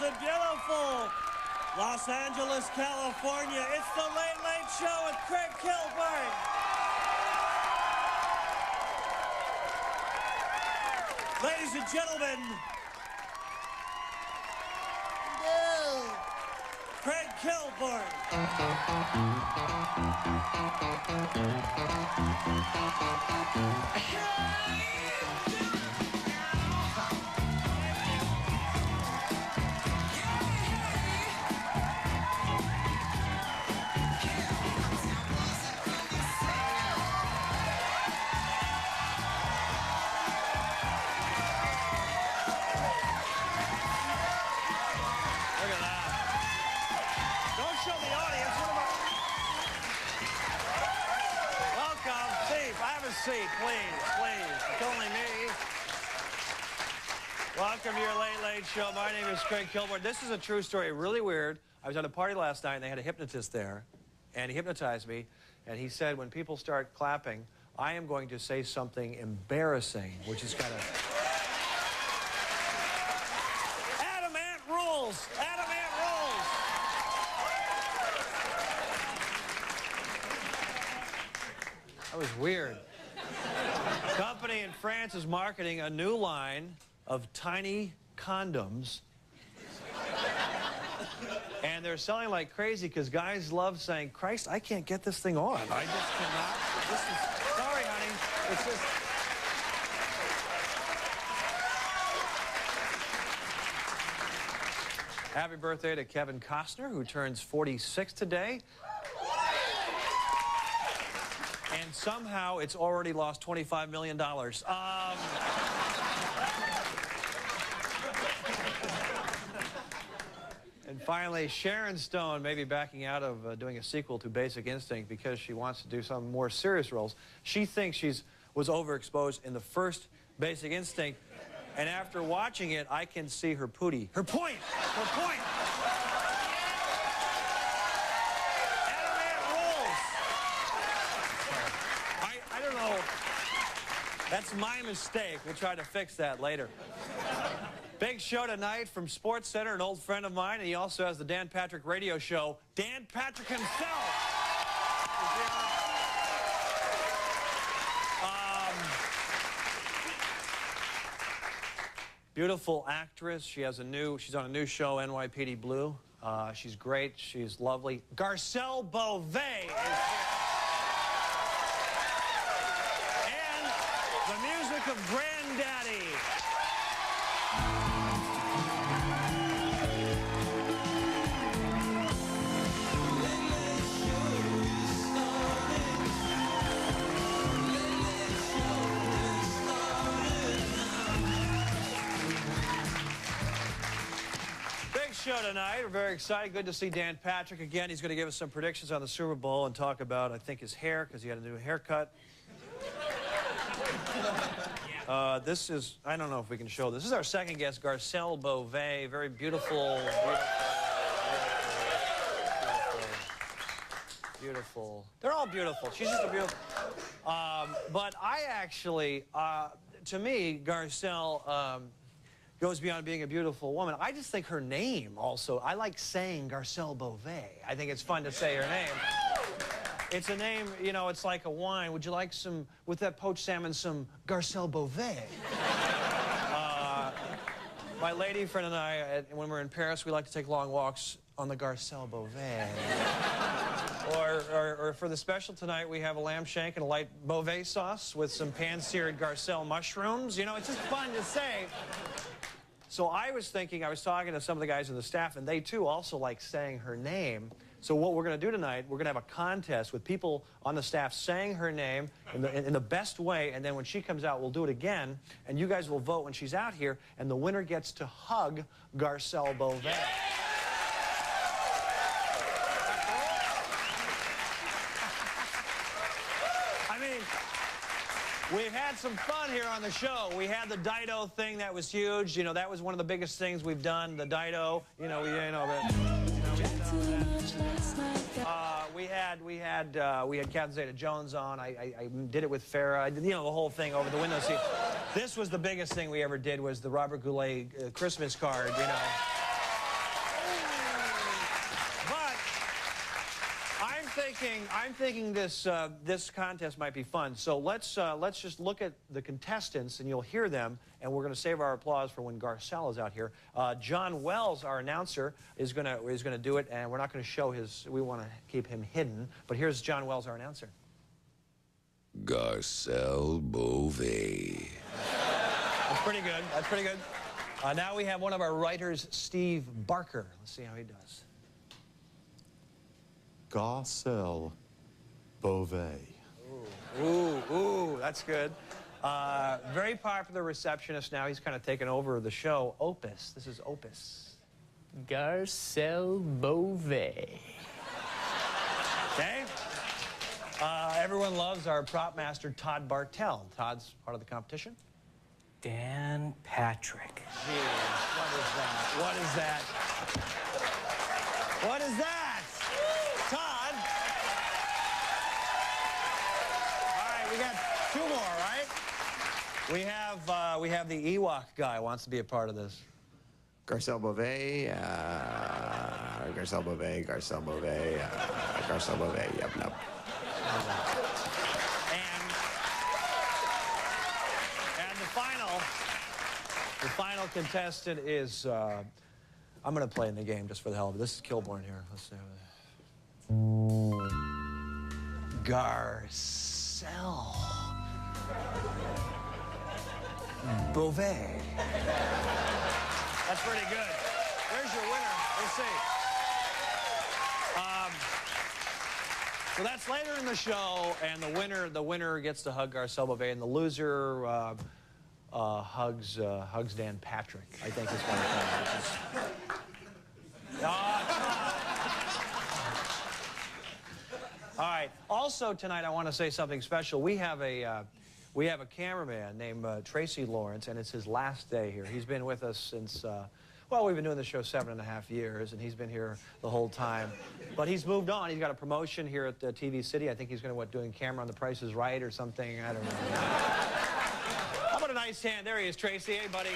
the beautiful Los Angeles, California. It's the Late Late Show with Craig Kilborn. Ladies and gentlemen, Craig Kilborn. Seat, please, please. It's only me. Welcome to your Late Late Show. My name is Craig Kilborn. This is a true story, really weird. I was at a party last night, and they had a hypnotist there, and he hypnotized me, and he said, when people start clapping, I am going to say something embarrassing, which is kind of... Adam Ant rules! Adam Ant rules! That was weird. Company in France is marketing a new line of tiny condoms. And they're selling like crazy because guys love saying, Christ, I can't get this thing on. I just cannot. This is, sorry, honey. It's just... Happy birthday to Kevin Costner, who turns 46 today. And somehow it's already lost $25 million. And finally, Sharon Stone may be backing out of doing a sequel to Basic Instinct because she wants to do some more serious roles. She thinks she was overexposed in the first Basic Instinct, and after watching it, I can see her pootie. Her point! Her point! That's my mistake. We'll try to fix that later. Big show tonight from Sports Center, an old friend of mine, and he also has the Dan Patrick radio show. Dan Patrick himself. Beautiful actress. She's on a new show, NYPD Blue. She's great. She's lovely. Garcelle Beauvais is here. The music of Granddaddy. Big show tonight. We're very excited. Good to see Dan Patrick again. He's going to give us some predictions on the Super Bowl and talk about, I think, his hair, because he had a new haircut. This is, I don't know if we can show this. This is our second guest, Garcelle Beauvais. Very beautiful, beautiful. They're all beautiful. She's just a beautiful. But I actually, to me, Garcelle goes beyond being a beautiful woman. I just think her name also, I like saying Garcelle Beauvais. I think it's fun to say her name. It's a name, you know, it's like a wine. Would you like some, with that poached salmon, some Garcelle Beauvais? My lady friend and I, when we're in Paris, we like to take long walks on the Garcelle Beauvais. or for the special tonight, we have a lamb shank and a light Beauvais sauce with some pan-seared Garcelle mushrooms. You know, it's just fun to say. So I was thinking, I was talking to some of the guys on the staff, and they, too, also like saying her name. So what we're going to do tonight, we're going to have a contest with people on the staff saying her name in the best way, and then when she comes out, we'll do it again, and you guys will vote when she's out here, and the winner gets to hug Garcelle Beauvais. I mean, we've had some fun here on the show. We had the Dido thing that was huge. You know, that was one of the biggest things we've done, the Dido. You know, we had Catherine Zeta-Jones on. I did it with Farrah. I did, you know, the whole thing over the window seat. This was the biggest thing we ever did, was the Robert Goulet Christmas card, you know. I'm thinking this this contest might be fun. So let's just look at the contestants, and you'll hear them. And we're going to save our applause for when Garcelle is out here. John Wells, our announcer, is going to do it, and we're not going to show his. We want to keep him hidden. But here's John Wells, our announcer. Garcelle Beauvais. That's pretty good. That's pretty good. Now we have one of our writers, Steve Barker. Let's see how he does. Garcelle Beauvais. Ooh, that's good. Very popular receptionist now. He's kind of taken over the show. Opus. This is Opus. Garcelle Beauvais. Okay. Everyone loves our prop master, Todd Bartell. Todd's part of the competition. Dan Patrick. Jeez, what is that? What is that? What is that? Todd? All right, we got two more, right? We have the Ewok guy wants to be a part of this. Garcelle Beauvais, Garcelle Beauvais, Garcelle Beauvais, Garcelle Beauvais, yep, nope. And the final contestant is, I'm going to play in the game just for the hell of it. This is Kilborn here. Let's see. Garcelle Beauvais. That's pretty good. There's your winner. We'll see. So that's later in the show, and the winner gets to hug Garcelle Beauvais, and the loser hugs Dan Patrick, I think is what it is. All right. Also tonight, I want to say something special. We have a cameraman named Tracy Lawrence, and it's his last day here. He's been with us since. Well, we've been doing the show 7.5 years, and he's been here the whole time. But he's moved on. He's got a promotion here at TV City. I think he's going to, doing camera on The Price is Right or something. I don't know. How about a nice hand? There he is, Tracy. Hey, buddy.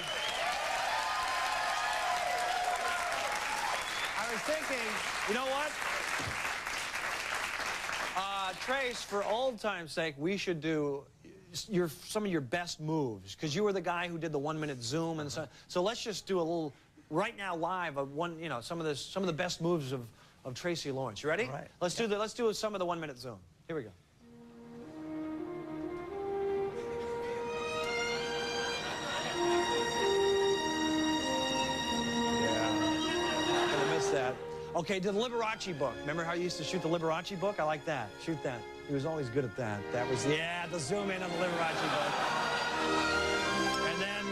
I was thinking, you know what? Trace, for old time's sake, we should do some of your best moves, because you were the guy who did the 1-minute zoom and so let's just do a little right now live of some of the best moves of Tracy Lawrence. You ready? Right. Let's do some of the 1-minute zoom. Here we go. Yeah. Gonna miss that. Okay, the Liberace book. Remember how you used to shoot the Liberace book? I like that. Shoot that. He was always good at that. That was, yeah, the zoom in on the Liberace book. And then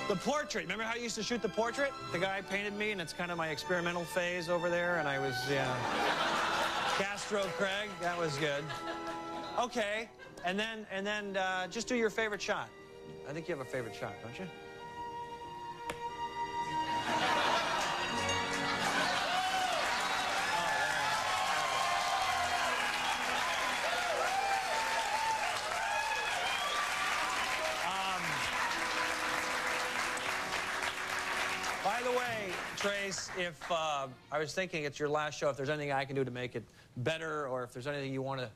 the portrait. Remember how you used to shoot the portrait? The guy painted me, and it's kind of my experimental phase over there, and I was, yeah. Castro Craig, that was good. Okay, and then just do your favorite shot. I think you have a favorite shot, don't you? By the way, Trace, if I was thinking it's your last show, if there's anything I can do to make it better, or if there's anything you want to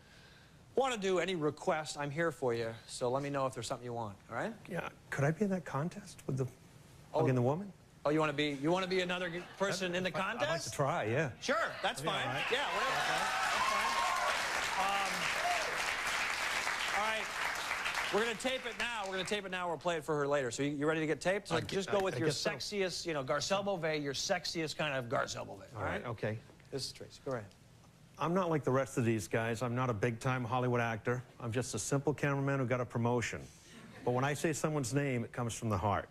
do, any request, I'm here for you. So let me know if there's something you want. All right? Yeah, could I be in that contest with the hugging the woman? Oh, you want to be another person in the contest? I'd like to try, yeah. Sure, that's fine. Right. Yeah, whatever. Okay. That's fine. All right. We're going to tape it now. We're going to tape it now. We'll play it for her later. So you ready to get taped? So just go with your sexiest, Garcelle Beauvais, your sexiest kind of Garcelle Beauvais. All right, okay. This is Tracy. Go ahead. I'm not like the rest of these guys. I'm not a big-time Hollywood actor. I'm just a simple cameraman who got a promotion. But when I say someone's name, it comes from the heart.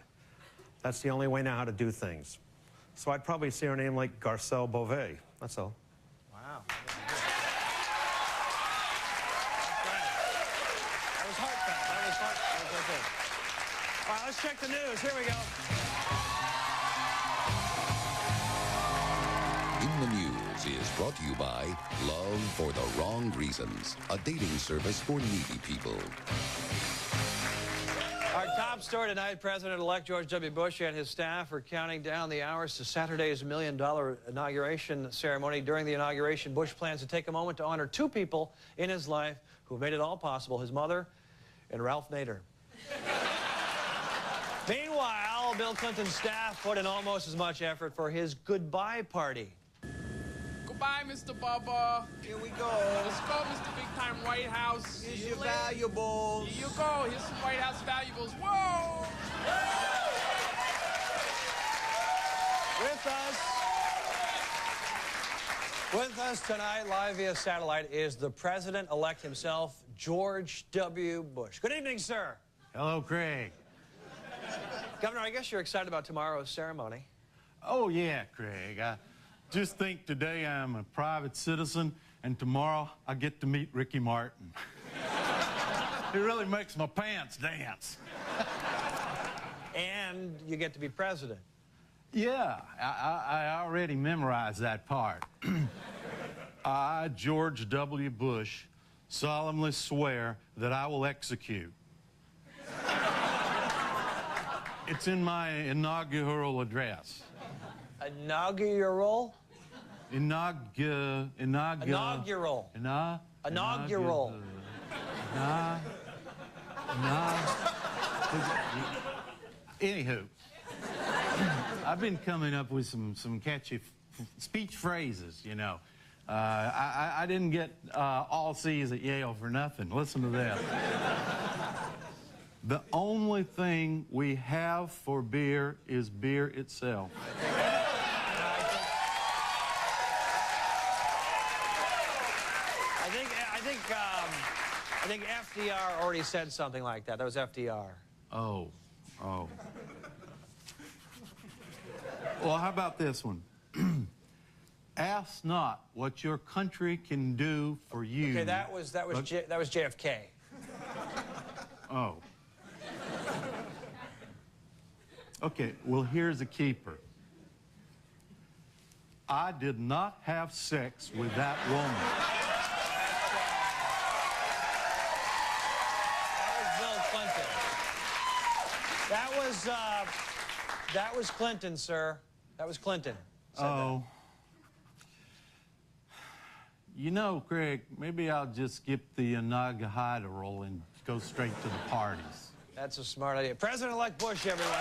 That's the only way now how to do things. So I'd probably say her name like Garcelle Beauvais. That's all. Wow. That was heartfelt. That was heartfelt. All right, let's check the news. Here we go. In the News is brought to you by Love for the Wrong Reasons, a dating service for needy people. Our top top story tonight, President-elect George W. Bush and his staff are counting down the hours to Saturday's $1 million inauguration ceremony. During the inauguration, Bush plans to take a moment to honor two people in his life who made it all possible, his mother and Ralph Nader. Meanwhile, Bill Clinton's staff put in almost as much effort for his goodbye party. Goodbye, Mr. Bubba. Here we go. Let's go, Mr. Big Time White House. Here's See your you later. valuables. Here you go. Here's some White House valuables. Whoa! With us tonight, live via satellite, is the President-elect himself, George W. Bush. Good evening, sir. Hello, Craig. Governor, I guess you're excited about tomorrow's ceremony. Oh, yeah, Craig. I just think today I'm a private citizen, and tomorrow I get to meet Ricky Martin. It really makes my pants dance. And you get to be president. Yeah, I already memorized that part. I, George W. Bush, solemnly swear that I will execute. It's in my inaugural address. Inaugural? Inaugural. Inaugural. Anywho, I've been coming up with some catchy speech phrases, you know. I didn't get all C's at Yale for nothing. Listen to this. The only thing we have for beer is beer itself. I think FDR already said something like that. That was FDR. Oh. Well, how about this one? Ask not what your country can do for you. Okay, that was JFK. Oh. Okay, well, here's a keeper. I did not have sex with that woman. That was Clinton, sir. That was Clinton. Oh. You know, Craig, maybe I'll just skip the inaugural and go straight to the parties. That's a smart idea. President-elect Bush, everyone.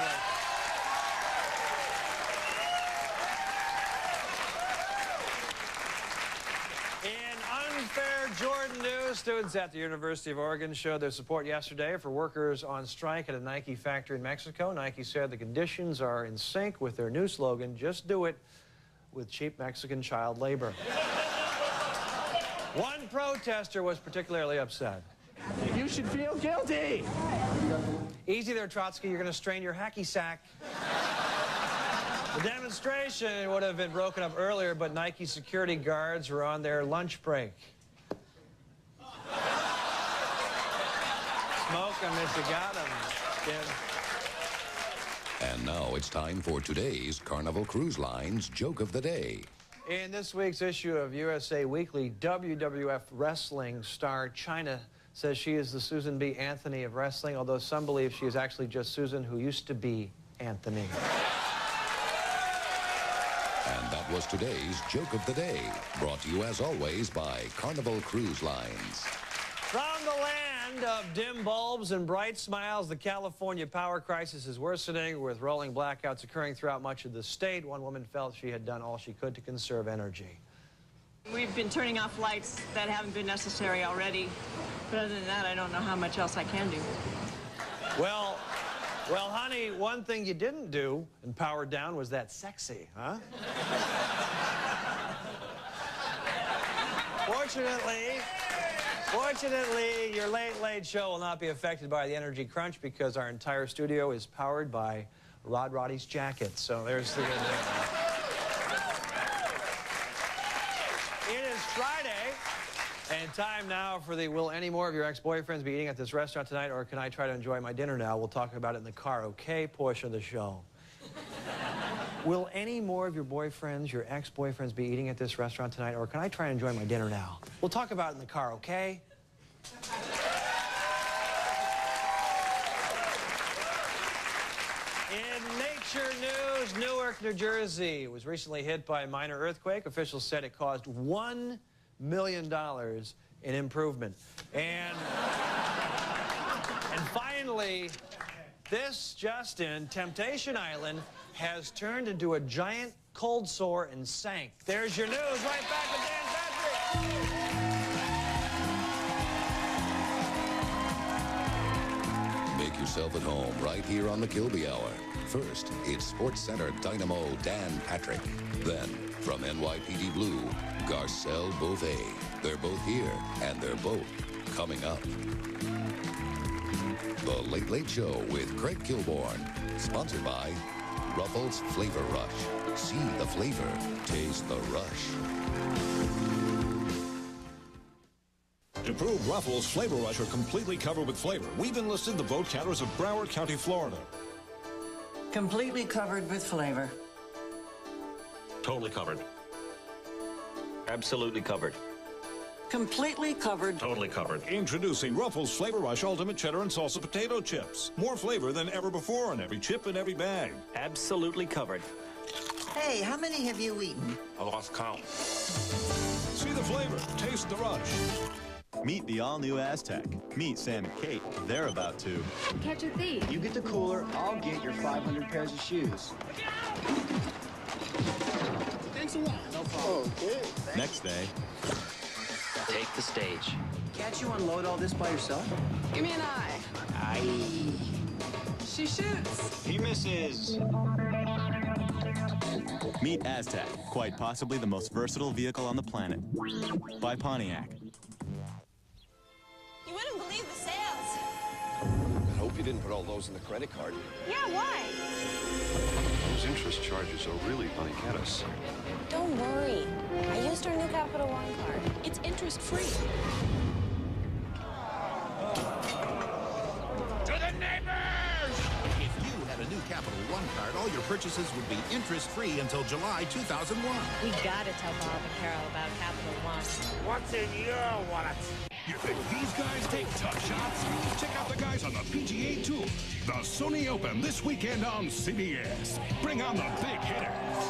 In unfair Jordan news, students at the University of Oregon showed their support yesterday for workers on strike at a Nike factory in Mexico. Nike said the conditions are in sync with their new slogan, "Just do it with cheap Mexican child labor." One protester was particularly upset. You should feel guilty. Easy there, Trotsky. You're going to strain your hacky sack. The demonstration would have been broken up earlier, but Nike security guards were on their lunch break. Smoke him if you got him, kid. And now it's time for today's Carnival Cruise Line's Joke of the Day. In this week's issue of USA Weekly, WWF wrestling star Chyna says she is the Susan B. Anthony of wrestling, although some believe she is actually just Susan, who used to be Anthony. And that was today's Joke of the Day, brought to you as always by Carnival Cruise Lines. From the land of dim bulbs and bright smiles, the California power crisis is worsening, with rolling blackouts occurring throughout much of the state. One woman felt she had done all she could to conserve energy. We've been turning off lights that haven't been necessary already. But other than that, I don't know how much else I can do. Well, honey, one thing you didn't do and power down was that sexy, huh? Fortunately, your late show will not be affected by the energy crunch because our entire studio is powered by Roddy's jacket. So there's the good news. It is Friday, and time now for the will any more of your ex-boyfriends be eating at this restaurant tonight, or can I try to enjoy my dinner now? We'll talk about it in the car, okay, portion of the show. Will any more of your boyfriends, your ex-boyfriends, be eating at this restaurant tonight, or can I try and enjoy my dinner now? We'll talk about it in the car, okay? Nature news. Newark, New Jersey was recently hit by a minor earthquake. Officials said it caused $1 million in improvement. And finally, this just in, Temptation Island has turned into a giant cold sore and sank. There's your news. Right back with Dan Patrick. Make yourself at home right here on the Kilby Hour. First, it's Sports Center Dynamo Dan Patrick. Then, from NYPD Blue, Garcelle Beauvais. They're both here, and they're both coming up. The Late Late Show with Craig Kilborn. Sponsored by Ruffles Flavor Rush. See the flavor. Taste the rush. To prove Ruffles Flavor Rush are completely covered with flavor, we've enlisted the vote counters of Broward County, Florida. Completely covered with flavor. Totally covered. Absolutely covered. Completely covered. Totally covered. Introducing Ruffles Flavor Rush Ultimate Cheddar and Salsa Potato Chips. More flavor than ever before on every chip and every bag. Absolutely covered. Hey, how many have you eaten? I lost count. See the flavor. Taste the rush. Meet the all-new Aztec. Meet Sam and Kate. They're about to catch a thief. You get the cooler, I'll get your 500 pairs of shoes. Thanks a lot. No problem. Okay. Next day. Take the stage. Can't you unload all this by yourself? Give me an eye. Aye. She shoots. He misses. Meet Aztec. Quite possibly the most versatile vehicle on the planet. By Pontiac. You wouldn't believe the sales. I hope you didn't put all those in the credit card. Yeah, why? Those interest charges are really going to get us. Don't worry. I used our new Capital One card. It's interest-free. To the neighbors! If you had a new Capital One card, all your purchases would be interest-free until July 2001. We gotta tell Bob and Carol about Capital One. What's in your wallet? You think these guys take tough shots? Check out the guys on the PGA Tour. The Sony Open this weekend on CBS. Bring on the big hitters.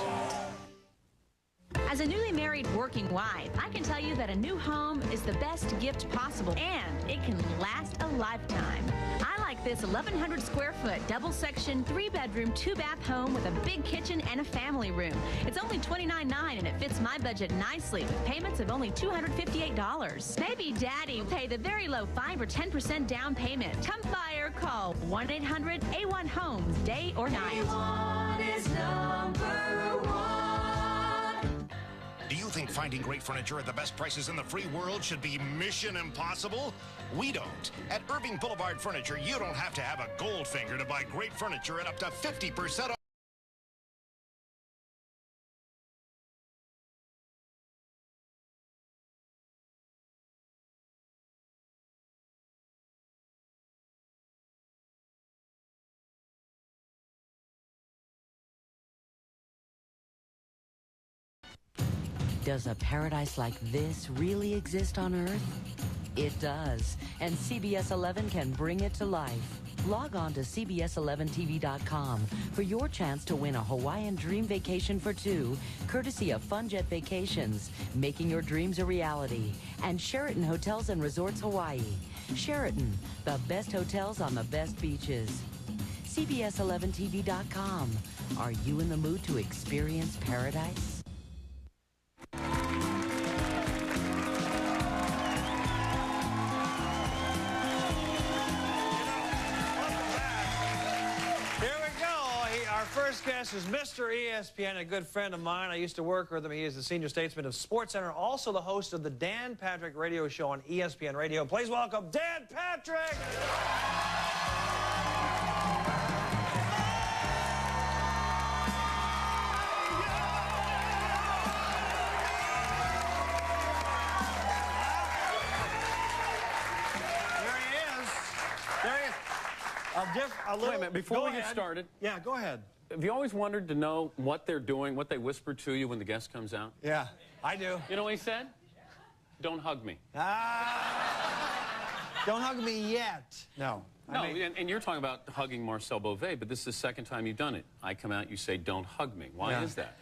As a newly married working wife, I can tell you that a new home is the best gift possible, and it can last a lifetime. I like this 1,100 square foot, double section, 3-bedroom, 2-bath home with a big kitchen and a family room. It's only $29.9 and it fits my budget nicely with payments of only $258. Maybe Daddy will pay the very low 5 or 10% down payment. Come by or call 1-800-A1-HOMES, day or night. A1 is number one. Do you think finding great furniture at the best prices in the free world should be mission impossible? We don't. At Irving Boulevard Furniture, you don't have to have a gold finger to buy great furniture at up to 50% off. Does a paradise like this really exist on Earth? It does, and CBS 11 can bring it to life. Log on to cbs11tv.com for your chance to win a Hawaiian dream vacation for two, courtesy of FunJet Vacations, making your dreams a reality, and Sheraton Hotels and Resorts Hawaii. Sheraton, the best hotels on the best beaches. cbs11tv.com. Are you in the mood to experience paradise? Our first guest is Mr. ESPN, a good friend of mine. I used to work with him. He is the senior statesman of SportsCenter, also the host of the Dan Patrick Radio Show on ESPN Radio. Please welcome Dan Patrick! Wait a minute, before we get started. Yeah, go ahead. Have you always wondered to know what they're doing, what they whisper to you when the guest comes out? Yeah, I do. You know what he said? Don't hug me. Don't hug me yet. No. No, and you're talking about hugging Marcel Beauvais, but this is the second time you've done it. I come out, you say, don't hug me. Why is that?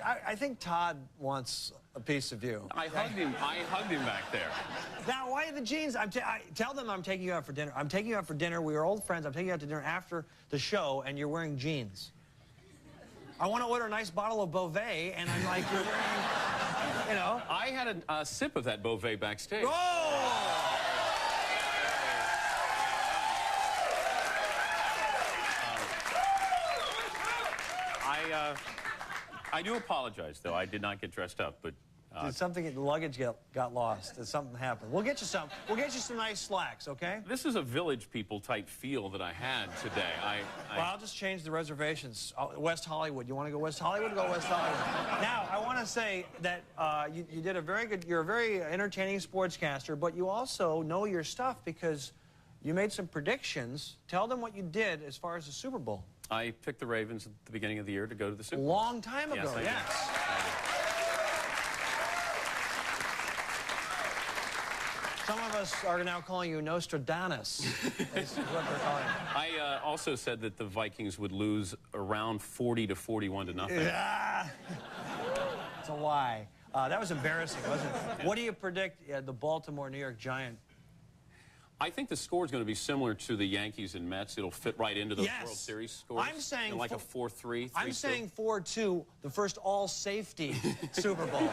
I think Todd wants a piece of you. I hugged him back there. Now, why the jeans? Tell them I'm taking you out for dinner. I'm taking you out for dinner. We are old friends. I'm taking you out to dinner after the show, and you're wearing jeans. I want to order a nice bottle of Beauvais, and I'm like, you're wearing, you know. I had a sip of that Beauvais backstage. Oh! I do apologize, though. I did not get dressed up, but... Did something, the luggage got lost? Did something happen? We'll get you some. We'll get you some nice slacks, okay? This is a Village People type feel that I had today. Well, I'll just change the reservations. West Hollywood. You want to go West Hollywood? Go West Hollywood. Now, I want to say that you did a very good... You're a very entertaining sportscaster, but you also know your stuff because you made some predictions. Tell them what you did as far as the Super Bowl. I picked the Ravens at the beginning of the year to go to the Super Bowl. Long time ago, yes. Some of us are now calling you Nostradamus, is what they're calling you. I also said that the Vikings would lose around 40 to 41 to nothing. Yeah. It's a lie. That was embarrassing, wasn't it? What do you predict the Baltimore-New York Giant? I think the score is going to be similar to the Yankees and Mets. It'll fit right into those World Series scores. I'm saying like a 4-3. I'm saying 4-2, the first all-safety Super Bowl.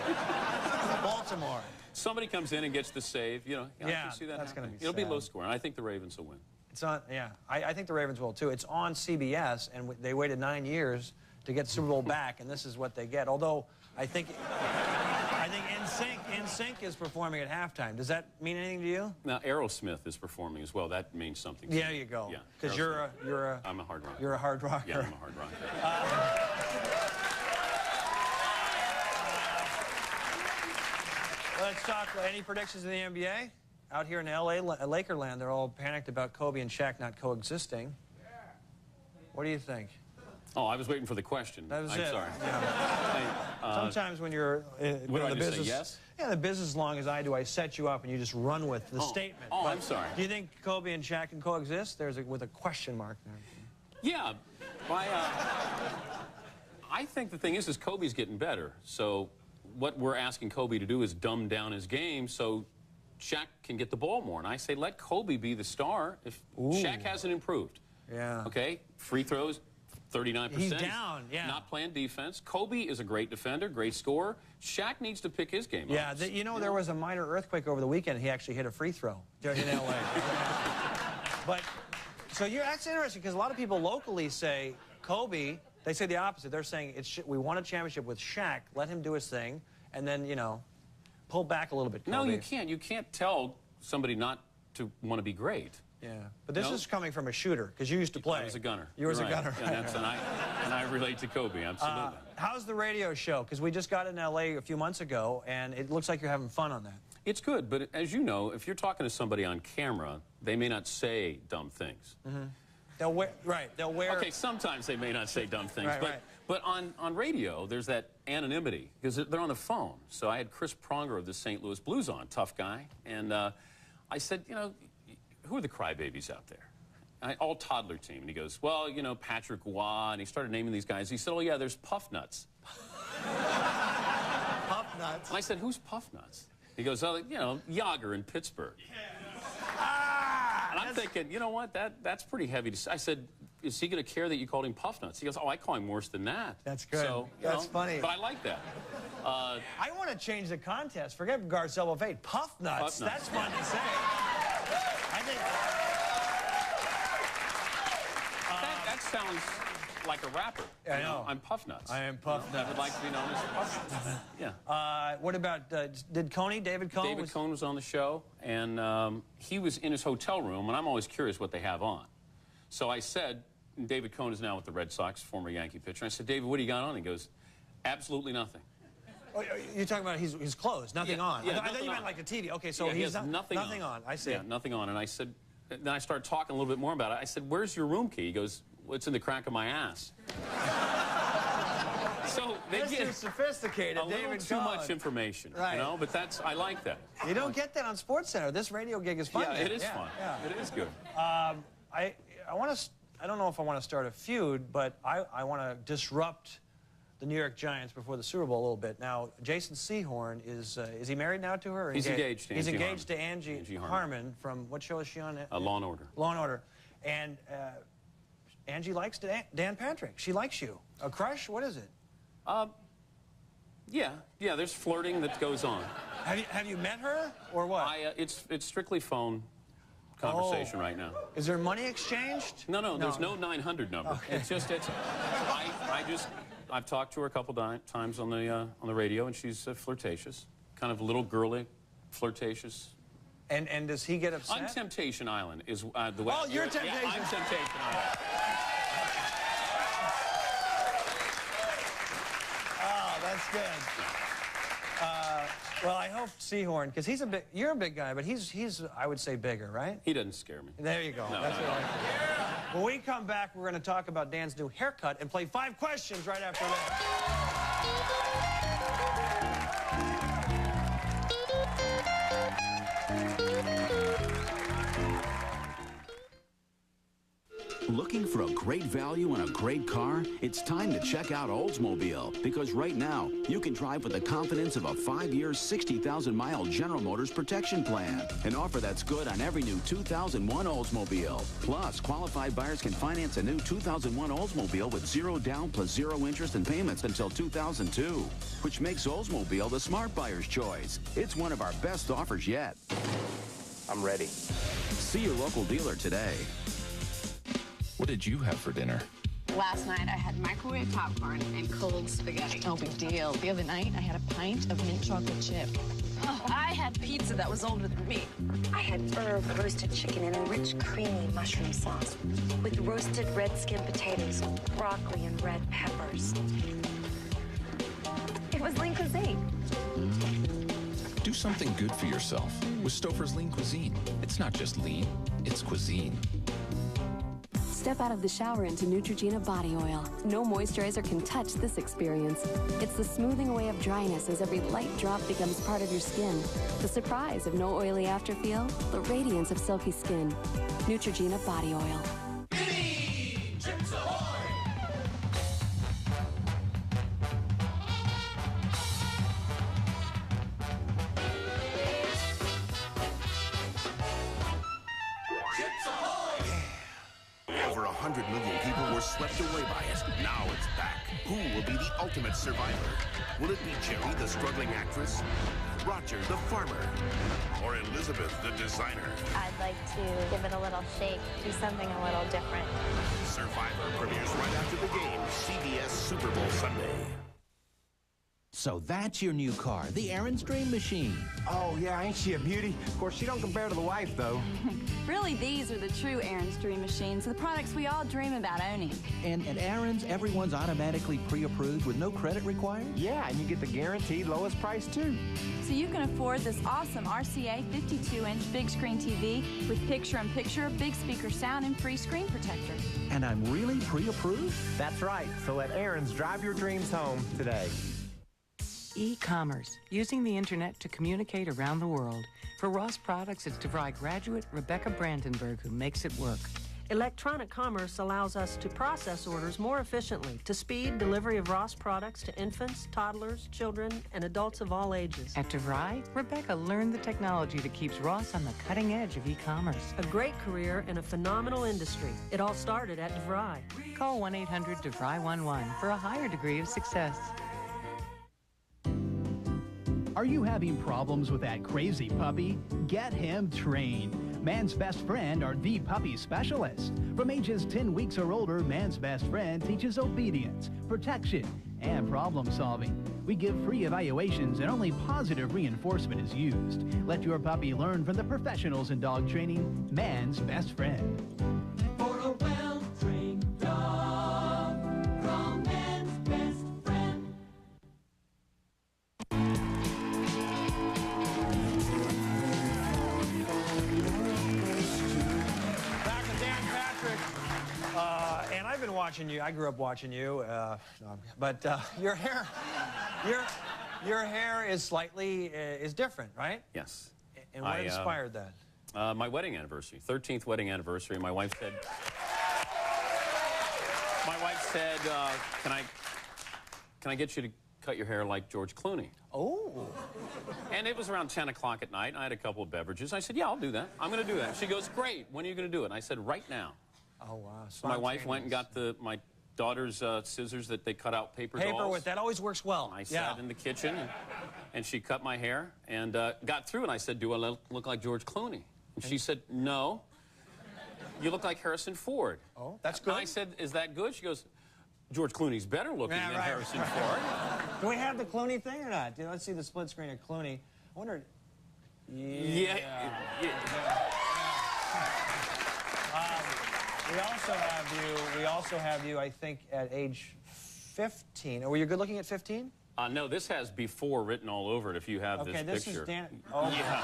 Baltimore. Somebody comes in and gets the save. You know, I can see that. That's going to be It'll be low scoring. I think the Ravens will win. It's on. Yeah, I think the Ravens will too. It's on CBS, and they waited 9 years to get the Super Bowl back, and this is what they get. Although I think NSYNC is performing at halftime. Does that mean anything to you? Now Aerosmith is performing as well. That means something. Yeah, there you go. Yeah, because I'm a hard rocker. You're a hard rocker. Yeah, I'm a hard rocker. Let's talk. Any predictions in the NBA? Out here in LA, Lakerland, they're all panicked about Kobe and Shaq not coexisting. What do you think? Oh, I was waiting for the question. That was I'm sorry. Yeah. Sometimes when you're in the business, yes? Yeah, the business as long as I do, I set you up and you just run with the statement. Oh, I'm sorry. Do you think Kobe and Shaq can coexist? With a question mark there. Yeah, I think the thing is Kobe's getting better. So what we're asking Kobe to do is dumb down his game so Shaq can get the ball more. And I say let Kobe be the star if Shaq hasn't improved. Yeah. Okay, free throws. 39%. He's down, yeah. Not playing defense. Kobe is a great defender, great scorer. Shaq needs to pick his game up. Yeah, you know, there was a minor earthquake over the weekend. He actually hit a free throw in L.A. But, so that's interesting because a lot of people locally say Kobe, they say the opposite. They're saying we won a championship with Shaq, let him do his thing, and then, you know, pull back a little bit, Kobe. No, you can't. You can't tell somebody not to want to be great. Yeah, but this is coming from a shooter, because you used to play. I was a gunner. You were a gunner. Yeah, and I relate to Kobe, absolutely. How's the radio show? Because we just got in L.A. a few months ago, and it looks like you're having fun on that. It's good, but as you know, if you're talking to somebody on camera, they may not say dumb things. Mm-hmm. They'll wear... Okay, sometimes they may not say dumb things, right. But on radio, there's that anonymity, because they're on the phone. So I had Chris Pronger of the St. Louis Blues on, tough guy, and I said, you know, who are the crybabies out there? All toddler team. And he goes, well, you know, Patrick Waugh, and he started naming these guys. He said, oh, yeah, there's Puff Nuts. Puff Nuts? And I said, who's Puff Nuts? He goes, oh, you know, Yager in Pittsburgh. And I'm thinking, you know what, that's pretty heavy to say. I said, is he going to care that you called him Puff Nuts? He goes, oh, I call him worse than that. That's good. So, that's funny. But I like that. I want to change the contest. Forget Garcelle Beauvais. Puff Nuts. Puff Nuts. That's fun to say. I think... that sounds like a rapper. I know. I'm Puff Nuts. I am Puff Nuts. I would like to be known as Puff Nuts. Yeah. What about, David Cohn? David Cohn was on the show, and he was in his hotel room, and I'm always curious what they have on. So I said, David Cohn is now with the Red Sox, former Yankee pitcher. I said, David, what do you got on? He goes, absolutely nothing. Oh, you're talking about his clothes, nothing on. Yeah, I thought you meant like the TV. Okay, so he he's has nothing on. I see. Yeah, nothing on. And I said, then I started talking a little bit more about it. I said, where's your room key? He goes, well, it's in the crack of my ass. So they get sophisticated. a little too much information, right. You know. But I like that. You don't get that on SportsCenter. This radio gig is fun. Yeah, it is fun. Yeah. It is good. I want to. I don't know if I want to start a feud, but I want to disrupt the New York Giants before the Super Bowl a little bit. Now, Jason Sehorn is he married now to her? Or He's engaged to He's Angie engaged to Harmon. Angie Harmon. Harmon from what show is she on? Law and Order. Law and Order. And Angie likes Dan Patrick. She likes you. A crush? What is it? Yeah, there's flirting that goes on. Have you met her or what? It's strictly phone conversation right now. Is there money exchanged? No, there's no 900 number. Okay. I've talked to her a couple times on the radio, and she's flirtatious, kind of a little girly, flirtatious. And does he get upset? I'm Temptation Island is the way. Oh, you're Temptation. Yeah, I'm Temptation Island. Oh, that's good. Well, I hope Sehorn, because you're a big guy, but he's I would say bigger, right? He doesn't scare me. There you go. That's what I like. When we come back, we're going to talk about Dan's new haircut and play 5 questions right after Looking for a great value and a great car? It's time to check out Oldsmobile, because right now you can drive with the confidence of a 5-year, 60,000-mile General Motors protection plan. An offer that's good on every new 2001 Oldsmobile. Plus, qualified buyers can finance a new 2001 Oldsmobile with 0 down plus 0 interest and payments until 2002, which makes Oldsmobile the smart buyer's choice. It's one of our best offers yet. I'm ready. See your local dealer today. What did you have for dinner? Last night I had microwave popcorn and cold spaghetti. No big deal. The other night, I had a pint of mint chocolate chip. Oh, I had pizza that was older than me. I had herb roasted chicken in a rich, creamy mushroom sauce with roasted red skin potatoes, broccoli, and red peppers. It was lean cuisine. Do something good for yourself with Stouffer's Lean Cuisine. It's not just lean, it's cuisine. Step out of the shower into Neutrogena body oil. No moisturizer can touch this experience. It's the smoothing away of dryness as every light drop becomes part of your skin. The surprise of no oily afterfeel, the radiance of silky skin. Neutrogena body oil. Over 100 million people were swept away by it. Now it's back. Who will be the ultimate survivor? Will it be Jerry, the struggling actress? Roger, the farmer? Or Elizabeth, the designer? I'd like to give it a little shake, do something a little different. Survivor premieres right after the game, CBS Super Bowl Sunday. So that's your new car, the Aaron's Dream Machine. Oh, yeah, ain't she a beauty? Of course, she don't compare to the wife, though. Really, these are the true Aaron's Dream Machines, the products we all dream about owning. And at Aaron's, everyone's automatically pre-approved with no credit required? Yeah, and you get the guaranteed lowest price, too. So you can afford this awesome RCA 52-inch big screen TV with picture-in-picture, big speaker sound, and free screen protector. And I'm really pre-approved? That's right. So let Aaron's drive your dreams home today. E-commerce, using the internet to communicate around the world. For Ross Products, it's DeVry graduate Rebecca Brandenburg who makes it work. Electronic commerce allows us to process orders more efficiently to speed delivery of Ross products to infants, toddlers, children, and adults of all ages. At DeVry, Rebecca learned the technology that keeps Ross on the cutting edge of e-commerce. A great career in a phenomenal industry. It all started at DeVry. Call 1-800-DeVry11 for a higher degree of success. Are you having problems with that crazy puppy? Get him trained. Man's Best Friend are the puppy specialists. From ages 10 weeks or older, Man's Best Friend teaches obedience, protection, and problem solving. We give free evaluations and only positive reinforcement is used. Let your puppy learn from the professionals in dog training, Man's Best Friend. For a well-trained dog from Man's Best Friend. Back with Dan Patrick. And I've been watching you. I grew up watching you. But your hair is slightly is different, right? Yes. And what inspired that? My wedding anniversary, 13th wedding anniversary. My wife said, can I get you to cut your hair like George Clooney? Oh. And it was around 10 o'clock at night, and I had a couple of beverages. I said, yeah, I'll do that. I'm going to do that. She goes, great. When are you going to do it? And I said, right now. Oh, wow. So my wife went and got my daughter's scissors that they cut out paper dolls. With that always works well. I sat in the kitchen, and she cut my hair and got through, and I said, do I look like George Clooney? And she said, no. You look like Harrison Ford. Oh, that's good. And I said, is that good? She goes, George Clooney's better looking than Harrison Ford. Do we have the Clooney thing or not? Let's see the split screen of Clooney. I wonder... Yeah. We also have you, I think, at age 15. Were you good looking at 15? No, this has before written all over it if you have this picture. Okay, this is Dan... Oh. Yeah.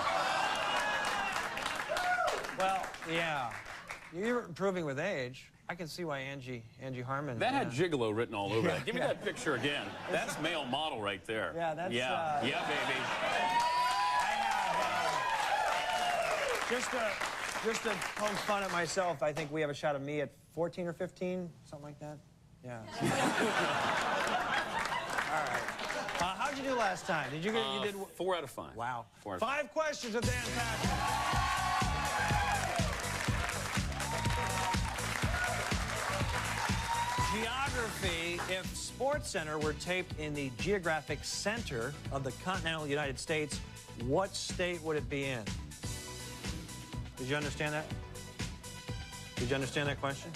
Well, yeah. You're improving with age. I can see why Angie Harmon... That had Gigolo written all over it. Give me that picture again. That's male model right there. Yeah, that's... Yeah, yeah, baby. I have... Just to poke fun at myself, I think we have a shot of me at 14 or 15, something like that. Yeah. All right. How'd you do last time? Did you get... you did 4 out of 5. Wow. 4 out of 5. 5 questions with Dan Patrick. Geography. If SportsCenter were taped in the geographic center of the continental United States, what state would it be in? Did you understand that? Did you understand that question?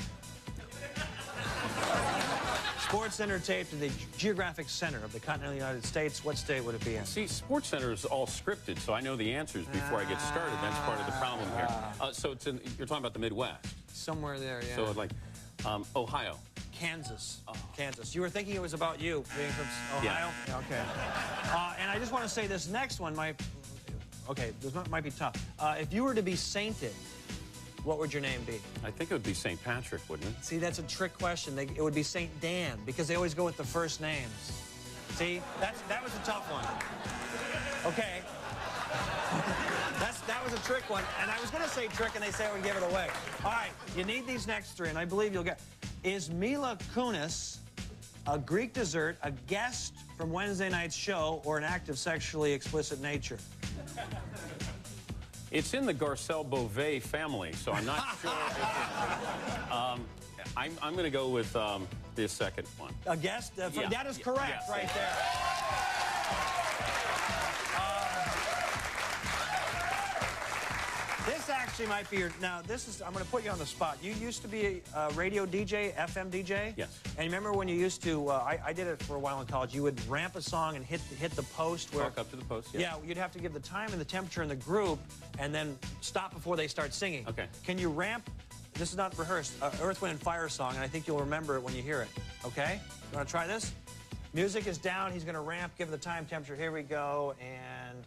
SportsCenter taped in the geographic center of the continental United States, what state would it be in? See, SportsCenter is all scripted, so I know the answers before I get started. That's part of the problem here. So it's you're talking about the Midwest. Somewhere there, yeah. So like Ohio. Kansas. Oh. Kansas. You were thinking it was about you being from Ohio? Yeah. Okay. And I just want to say this next one might... Okay, this might be tough. If you were to be sainted, what would your name be? I think it would be St. Patrick, wouldn't it? See, that's a trick question. It would be St. Dan, because they always go with the first names. See, that was a tough one. Okay. That was a trick one, and I was going to say trick, and they say I would give it away. All right, you need these next 3, and I believe you'll get... Is Mila Kunis a Greek dessert, a guest from Wednesday night's show, or an act of sexually explicit nature? It's in the Garcelle Beauvais family, so I'm not sure. I'm going to go with the second one. A guest? Yeah. That is correct, right there. This actually might be your... Now, this is... I'm going to put you on the spot. You used to be a radio DJ, FM DJ? Yes. And remember when you used to... I did it for a while in college. You would ramp a song and hit the post where... Walk up to the post, yeah. You'd have to give the time and the temperature and the group and then stop before they start singing. Okay. Can you ramp... This is not rehearsed. Earth, Wind, and Fire song, and I think you'll remember it when you hear it. Okay? You want to try this? Music is down. He's going to ramp, give the time, temperature. Here we go, and...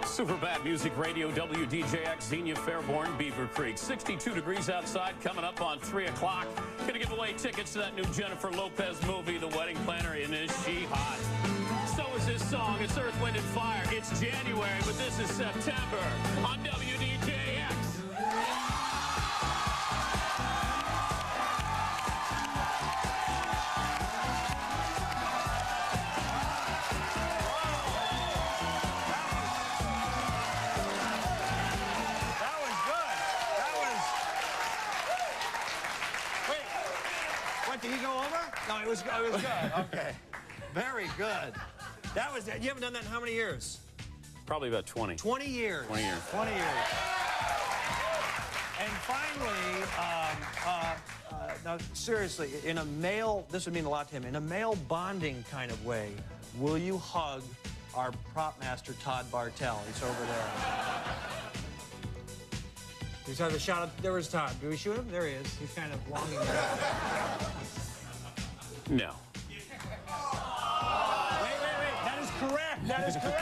Super Bad Music Radio, WDJX, Xenia, Fairborn, Beaver Creek. 62 degrees outside, coming up on 3 o'clock. Gonna give away tickets to that new Jennifer Lopez movie, The Wedding Planner, and Is She Hot? So is this song. It's Earth, Wind, and Fire. It's January, but this is September on WDJX. Did he go over? No, it was good. Okay. Very good. That was it. You haven't done that in how many years? Probably about 20. 20 years. 20 years. 20 years. And finally, now seriously, in a male, this would mean a lot to him, in a male bonding kind of way, will you hug our prop master, Todd Bartell? He's over there. He's had a shot of, there was Todd. Do we shoot him? There he is. He's kind of longing there. No. Wait. That is correct. That is correct.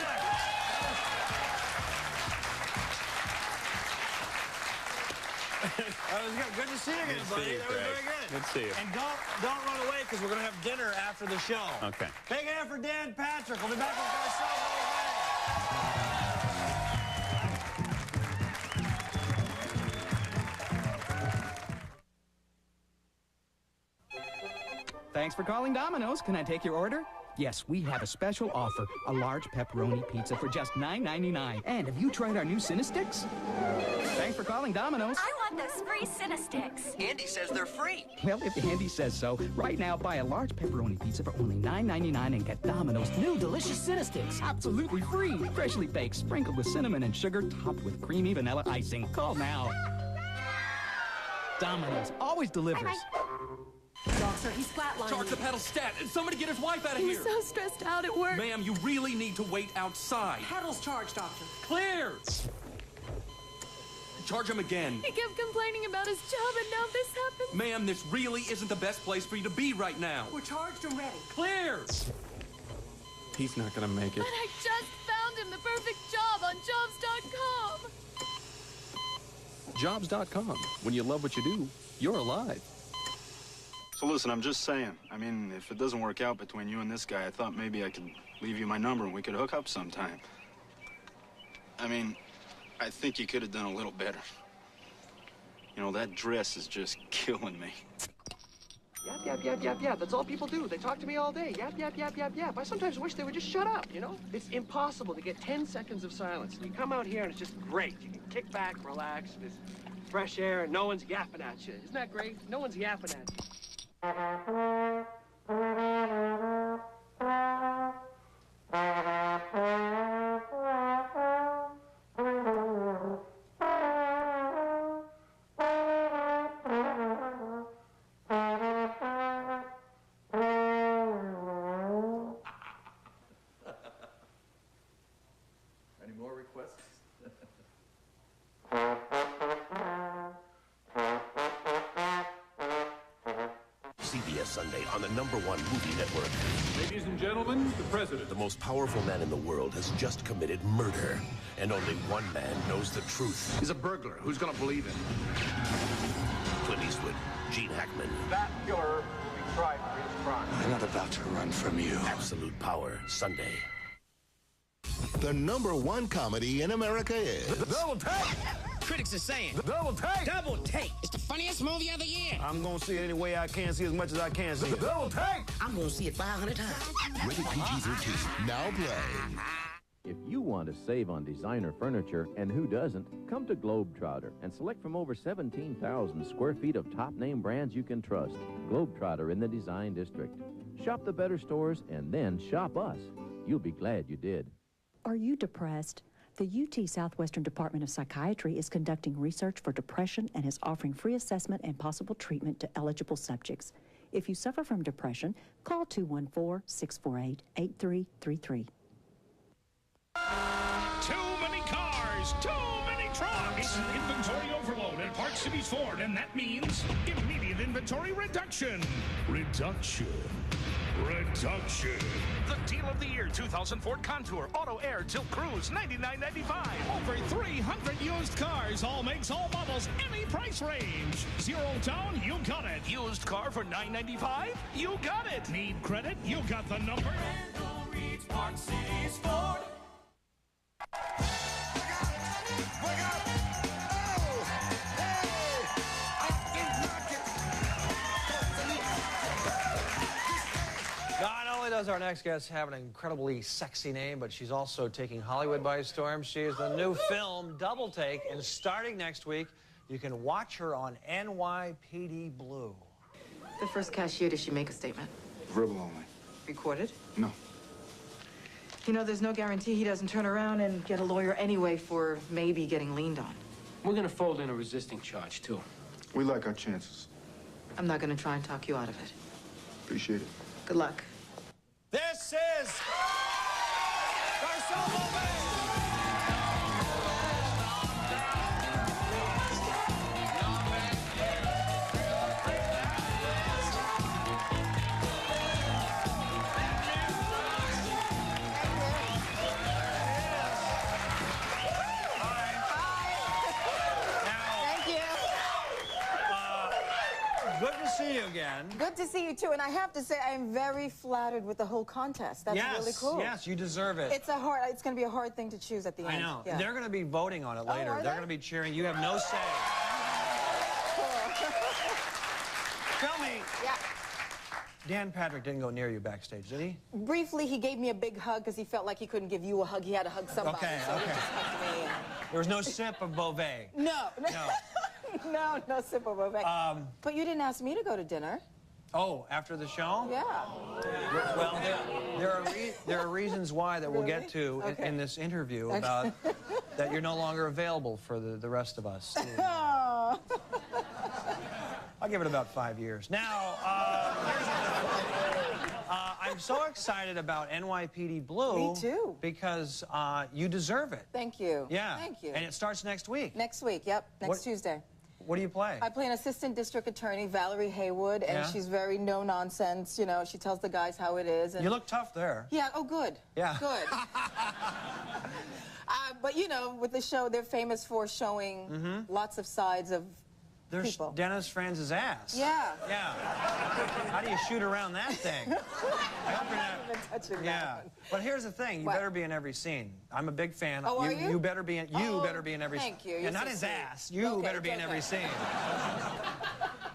That was good. Good to see you again, buddy. That was very good. Good to see you. And don't run away, because we're going to have dinner after the show. Okay. Big hand for Dan Patrick. We'll be back with Garcelle Beauvais. Thanks for calling Domino's. Can I take your order? Yes, we have a special offer. A large pepperoni pizza for just $9.99. And have you tried our new Cinesticks? Thanks for calling Domino's. I want those free Cinesticks. Andy says they're free. Well, if Andy says so, right now buy a large pepperoni pizza for only $9.99 and get Domino's new delicious Cinesticks. Absolutely free. Freshly baked, sprinkled with cinnamon and sugar, topped with creamy vanilla icing. Call now. Domino's always delivers. Doctor, he's flatlined. Charge the pedal stat and somebody get his wife out of here. He was so stressed out at work. Ma'am, you really need to wait outside. Pedals charged, Doctor. Clear! Charge him again. He kept complaining about his job and now this happened. Ma'am, this really isn't the best place for you to be right now. We're charged and ready. Clear! He's not gonna make it. But I just found him the perfect job on jobs.com. Jobs.com. When you love what you do, you're alive. So listen, I'm just saying. I mean, if it doesn't work out between you and this guy, I thought maybe I could leave you my number and we could hook up sometime. I mean, I think you could have done a little better. You know, that dress is just killing me. Yap. That's all people do. They talk to me all day. Yap. I sometimes wish they would just shut up, you know? It's impossible to get 10 seconds of silence. You come out here and it's just great. You can kick back, relax, there's fresh air, and no one's yapping at you. Isn't that great? No one's yapping at you. Any more requests? CBS Sunday on the #1 movie network. Ladies and gentlemen, the president. The most powerful man in the world has just committed murder, and only one man knows the truth. He's a burglar. Who's gonna believe him? Clint Eastwood, Gene Hackman. That killer will be tried for his crime. I'm not about to run from you. Absolute Power, Sunday. The #1 comedy in America is Double Take! Critics are saying Double Take! Double Take! It's the funniest movie of the year. I'm gonna see it any way I can, see as much as I can see it. Double Take! I'm gonna see it 500 times. Rated PG-13. Now play. If you want to save on designer furniture, and who doesn't, come to Globetrotter and select from over 17,000 square feet of top-name brands you can trust. Globetrotter in the Design District. Shop the better stores and then shop us. You'll be glad you did. Are you depressed? The UT Southwestern Department of Psychiatry is conducting research for depression and is offering free assessment and possible treatment to eligible subjects. If you suffer from depression, call 214-648-8333. Too many cars, too many trucks. It's an inventory overload at Parts Cities Ford, and that means immediate inventory reduction. Reduction. The deal of the year, 2000 Ford Contour, Auto Air, Tilt Cruise, $99.95. Over 300 used cars, all makes, all models, any price range. Zero down, you got it. Used car for $9.95? You got it. Need credit? You got the number. Randall Reed's Parts Cities Ford. Not only does our next guest have an incredibly sexy name, but she's also taking Hollywood by storm. She is the new film, Double Take, and starting next week, you can watch her on NYPD Blue. The first cashier, does she make a statement? Verbal only. Recorded? No. You know, there's no guarantee he doesn't turn around and get a lawyer anyway for maybe getting leaned on. We're gonna fold in a resisting charge, too. We like our chances. I'm not gonna try and talk you out of it. Appreciate it. Good luck. This is Garcelle Beauvais. Good to see you again. Good to see you, too. And I have to say, I'm very flattered with the whole contest. That's really cool. Yes, you deserve it. It's going to be a hard thing to choose at the end. I know. Yeah. They're going to be voting on it later. They're going to be cheering. You have no say. Cool. Tell me, Dan Patrick didn't go near you backstage, did he? Briefly, he gave me a big hug because he felt like he couldn't give you a hug. He had to hug somebody. Okay, so okay. He just hugged me. There was no sip of Beauvais. No. No. no sip of Beauvais. But you didn't ask me to go to dinner. Oh, after the show? Yeah. Well, there are reasons why that we'll get to in this interview about that you're no longer available for the rest of us. Oh. I'll give it about 5 years. Now, I'm so excited about NYPD Blue. Me too. Because you deserve it. Thank you. Yeah. Thank you. And it starts next week. Next week, yep. Next Tuesday. What do you play? I play an assistant district attorney, Valerie Haywood, and she's very no-nonsense, you know. She tells the guys how it is. And you look tough there. Yeah, oh, good. Yeah. Good. But, you know, with the show, they're famous for showing lots of sides of people. Dennis Franz's ass. Yeah. Yeah. How do you shoot around that thing? I hope you're not even touching yeah. that one. But here's the thing, you better be in every scene. I'm a big fan. Oh, are you? You better be in better be in every scene. Thank you. And not his ass. You better be in every scene.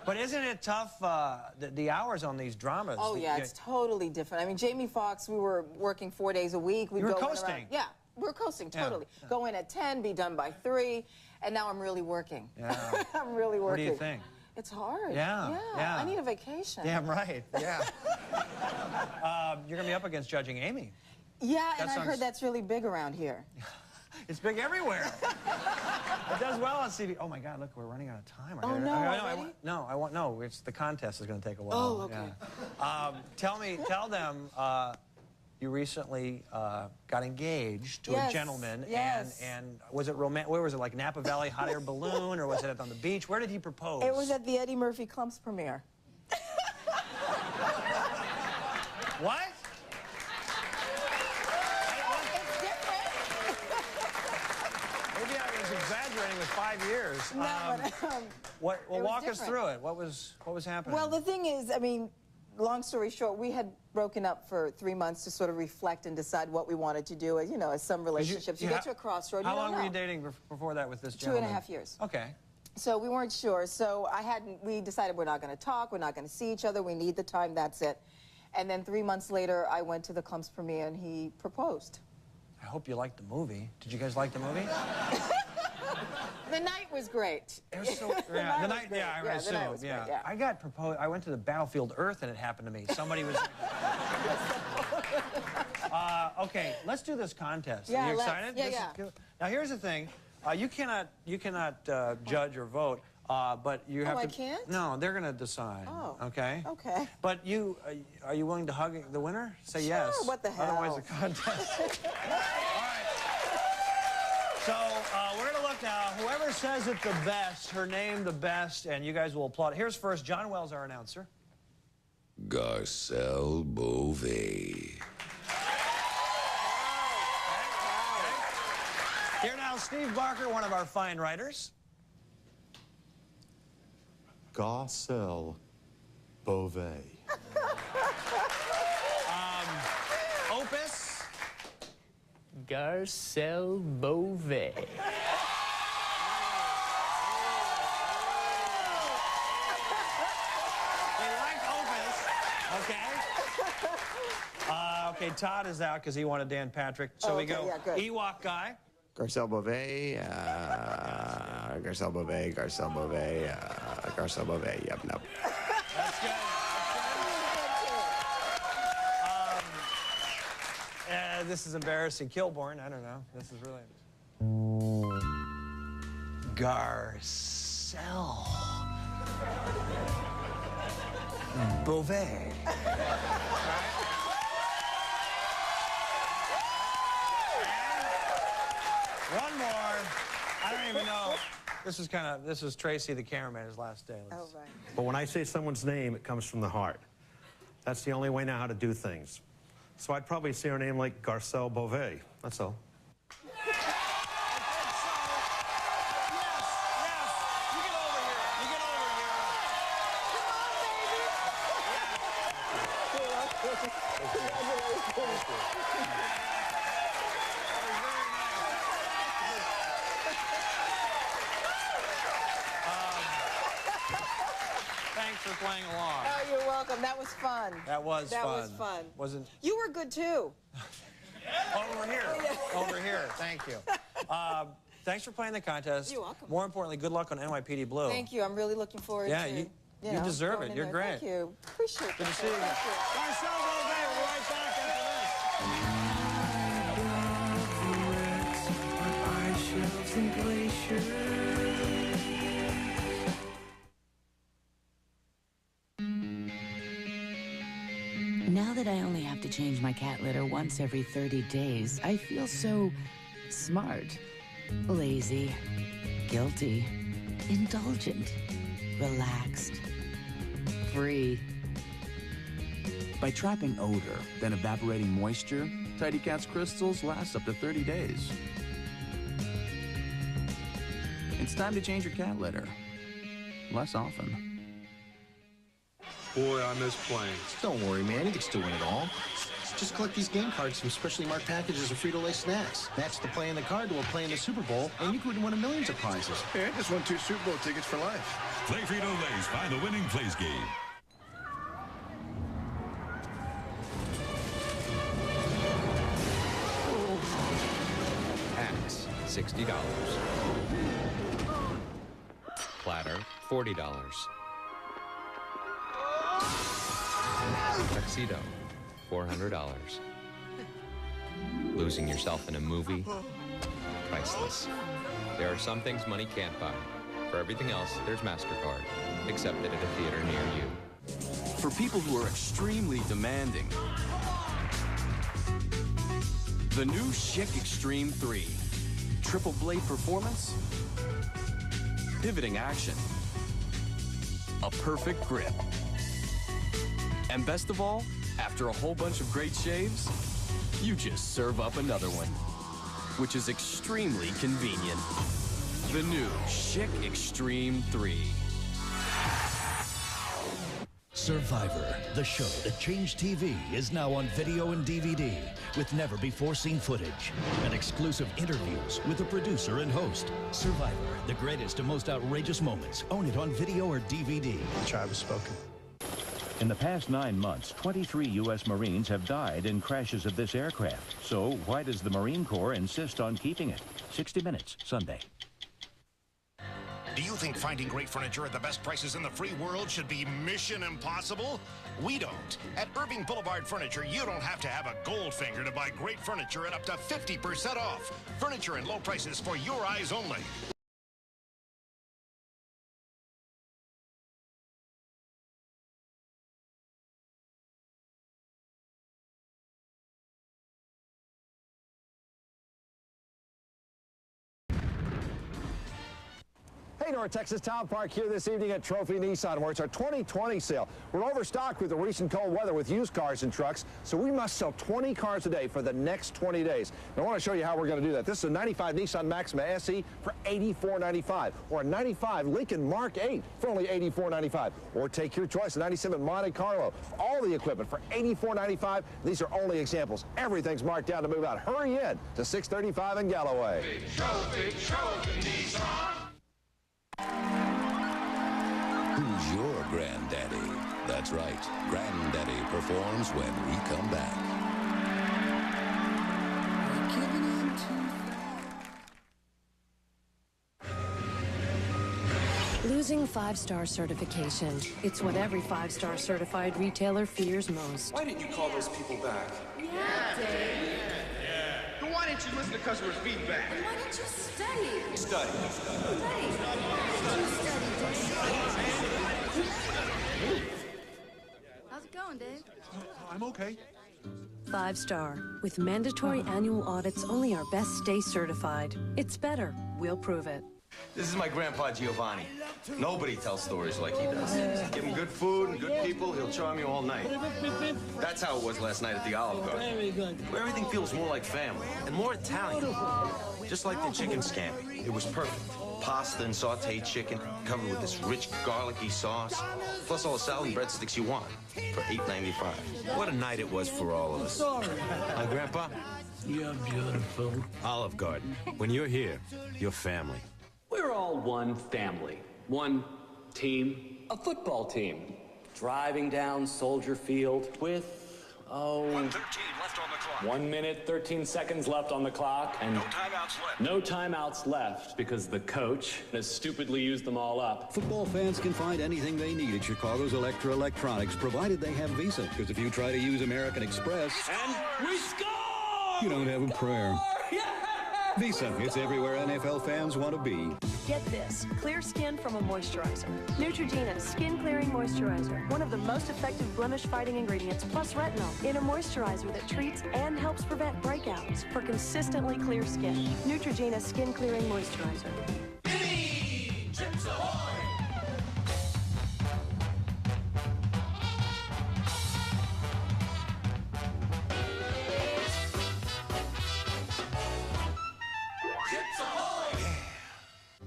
But isn't it tough, the hours on these dramas? Oh, yeah, it's totally different. I mean, Jamie Foxx, we were working 4 days a week. You were coasting. Yeah, we're coasting, totally. Yeah. Go in at 10, be done by 3, and now I'm really working. Yeah. I'm really working. What do you think? It's hard. Yeah. I need a vacation. Damn right. Yeah. You're going to be up against Judging Amy. Yeah, and I heard that's really big around here. It's big everywhere. It does well on TV. Oh my God! Look, we're running out of time. Oh no! No. It's the contest is going to take a while. Oh, okay. Yeah. Tell them. You recently got engaged to a gentleman, and was it romantic? Where was it? Like Napa Valley hot air balloon, or was it on the beach? Where did he propose? It was at the Eddie Murphy Clumps premiere. What? It's different. Maybe I was exaggerating with 5 years. No, walk us through it. What was happening? Well, the thing is, I mean, long story short, we had broken up for 3 months to sort of reflect and decide what we wanted to do. As you know, as some relationships, you get to a crossroad. How long were you dating before that with this gentleman? 2.5 years. Okay. So we weren't sure. So we decided we're not going to talk. We're not going to see each other. We need the time. That's it. And then 3 months later, I went to the Clumps premiere and he proposed. I hope you liked the movie. Did you guys like the movie? The night was great. It was so, the night, I assume. The night was great, yeah. I got proposed. I went to the Battlefield Earth and it happened to me. Somebody was. Okay, let's do this contest. Yeah, Are you excited? Yeah. Now here's the thing. You cannot judge or vote. But you have to. I can't? No, they're going to decide. Oh. Okay. Okay. But are you willing to hug the winner? Say sure, yes. What the hell? Otherwise, the contest. All right. So we're going to look now. Whoever says it the best, her name the best, and you guys will applaud. Here's first John Wells, our announcer. Garcelle Beauvais. Here now, Steve Barker, one of our fine writers. Garcelle Beauvais. Opus. Garcelle Beauvais. They like Opus. Okay. Okay, Todd is out because he wanted Dan Patrick. So we go Ewok guy. Garcelle Beauvais, Garcelle Beauvais, Garcelle Beauvais, Garcelle Beauvais, yep. That's good. This is embarrassing. Kilborn, I don't know. This is really... Garcelle Beauvais. One more. I don't even know. This is Tracy, the cameraman, his last day. Oh, right. But when I say someone's name, it comes from the heart. That's the only way now how to do things. So I'd probably say her name like Garcelle Beauvais. That's all. Thanks for playing along. Oh, you're welcome. That was fun. That was fun. That was fun. Wasn't... You were good, too. Over here. Over here. Thank you. Thanks for playing the contest. You're welcome. More importantly, good luck on NYPD Blue. Thank you. I'm really looking forward to you deserve it. You're great. Thank you. Appreciate it. Good to see you. Garcelle Beauvais, we'll be right back after this. Now that I only have to change my cat litter once every 30 days, I feel so smart, lazy, guilty, indulgent, relaxed, free. By trapping odor, then evaporating moisture, Tidy Cat's crystals last up to 30 days. It's time to change your cat litter. Less often. Boy, I miss playing. Don't worry, man. You can still win it all. Just collect these game cards from specially marked packages of Frito-Lay snacks. Match the play in the card to a play in the Super Bowl, and you could win millions of prizes. Hey, I just won 2 Super Bowl tickets for life. Play Frito-Lays. Find the winning plays game. Hacks, $60. Platter, $40. Tuxedo, $400. Losing yourself in a movie, priceless. There are some things money can't buy. For everything else, there's MasterCard, accepted at a theater near you. For people who are extremely demanding, the new Schick Extreme 3. Triple blade performance, pivoting action, a perfect grip. And best of all, after a whole bunch of great shaves, you just serve up another one, which is extremely convenient. The new Schick Extreme 3. Survivor, the show that changed TV, is now on video and DVD with never-before-seen footage and exclusive interviews with the producer and host. Survivor, the greatest and most outrageous moments. Own it on video or DVD. The tribe has spoken. In the past 9 months, 23 U.S. Marines have died in crashes of this aircraft. So why does the Marine Corps insist on keeping it? 60 Minutes, Sunday. Do you think finding great furniture at the best prices in the free world should be mission impossible? We don't. At Irving Boulevard Furniture, you don't have to have a gold finger to buy great furniture at up to 50% off. Furniture and low prices for your eyes only. Hey, North Texas Town Park here this evening at Trophy Nissan, where it's our 2020 sale. We're overstocked with the recent cold weather with used cars and trucks, so we must sell 20 cars a day for the next 20 days. And I want to show you how we're going to do that. This is a 95 Nissan Maxima SE for $84.95, or a 95 Lincoln Mark 8 for only $84.95. Or take your choice, a 97 Monte Carlo. All the equipment for $84.95. These are only examples. Everything's marked down to move out. Hurry in to 635 in Galloway. Big trophy, Nissan. Who's your granddaddy? That's right. Granddaddy performs when we come back. Losing 5-star certification. It's what every 5-star certified retailer fears most. Why didn't you call those people back? Yeah, Dave. Then why didn't you listen to customers' feedback? Why didn't you study? Study. How's it going, Dave? I'm okay. 5-star. With mandatory annual audits, only our best stay certified. It's better. We'll prove it. This is my grandpa Giovanni. Nobody tells stories like he does. Give him good food and good people, he'll charm you all night. That's how it was last night at the Olive Garden. Very good. Where everything feels more like family and more Italian. Just like the chicken scampi. It was perfect. Pasta and sauteed chicken covered with this rich garlicky sauce, plus all the salad and breadsticks you want for $8.95. What a night it was for all of us. Hi, Grandpa. You're beautiful. Olive Garden. When you're here, you're family. We're all one family, one team, a football team. driving down Soldier Field with, 1:13 left on the clock. 1 minute, 13 seconds left on the clock. And no timeouts left. No timeouts left because the coach has stupidly used them all up. Football fans can find anything they need at Chicago's Electra Electronics, provided they have Visa. Because if you try to use American Express... And we score! You don't have a prayer. Visa, it's everywhere NFL fans want to be. Get this, clear skin from a moisturizer. Neutrogena Skin Clearing Moisturizer. One of the most effective blemish-fighting ingredients, plus retinol, in a moisturizer that treats and helps prevent breakouts for consistently clear skin. Neutrogena Skin Clearing Moisturizer. Chips Ahoy!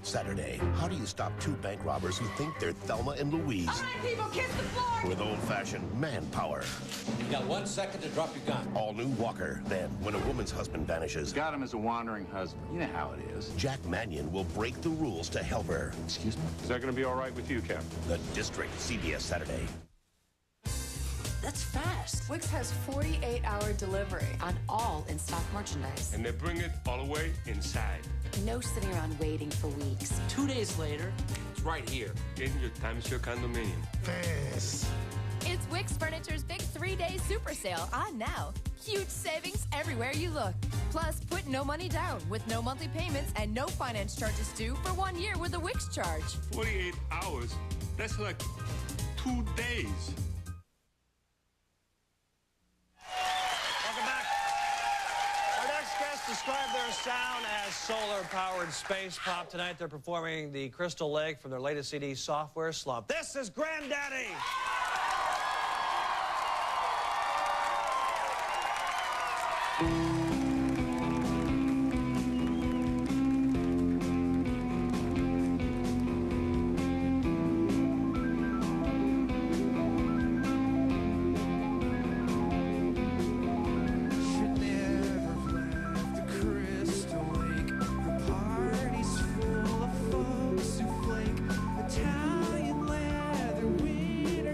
Saturday, how do you stop two bank robbers who think they're Thelma and Louise? All right, people, kiss the floor! With old-fashioned manpower. You've got 1 second to drop your gun. All new Walker. Then, when a woman's husband vanishes... Got him as a wandering husband. You know how it is. Jack Mannion will break the rules to help her. Excuse me? Is that going to be all right with you, Captain? The District, CBS Saturday. That's fast. Wix has 48-hour delivery On all in-stock merchandise. And they bring it all the way inside. No sitting around waiting for weeks. 2 days later, it's right here. In your timeshare condominium. Fast. It's Wix Furniture's big 3-day super sale on now. Huge savings everywhere you look. Plus, put no money down with no monthly payments and no finance charges due for 1 year with a Wix charge. 48 hours? That's like 2 days. Welcome back. Our next guests describe their sound as solar-powered space pop. Tonight, they're performing the Crystal Lake from their latest CD, Software Slump. This is Granddaddy! Italian leather winter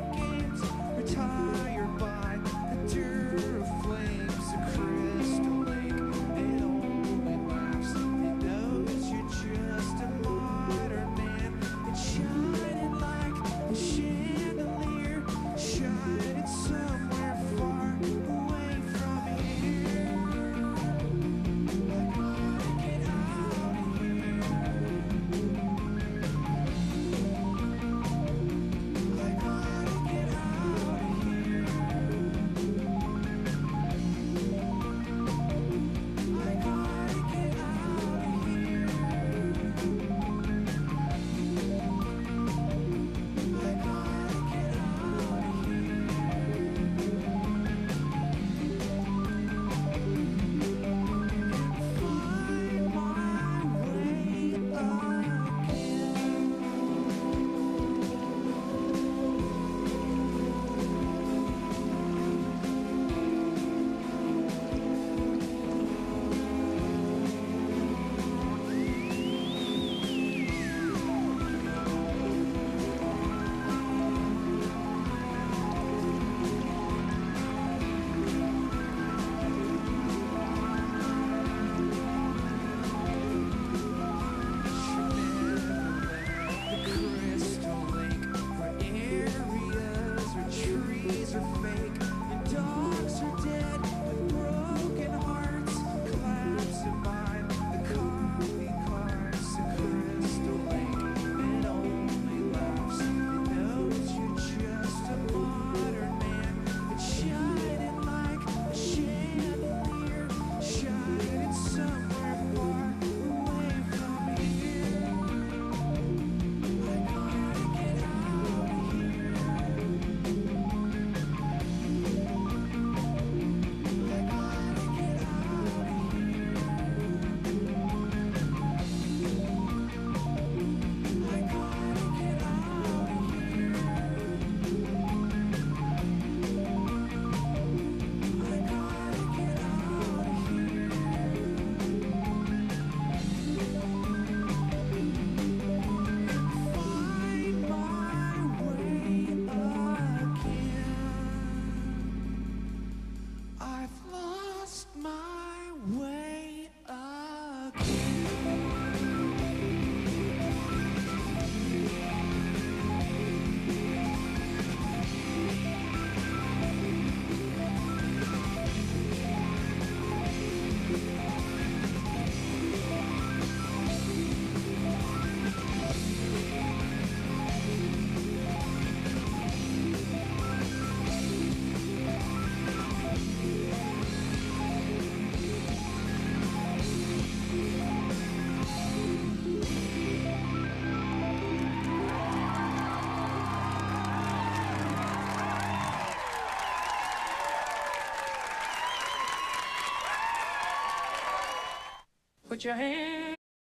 put your hand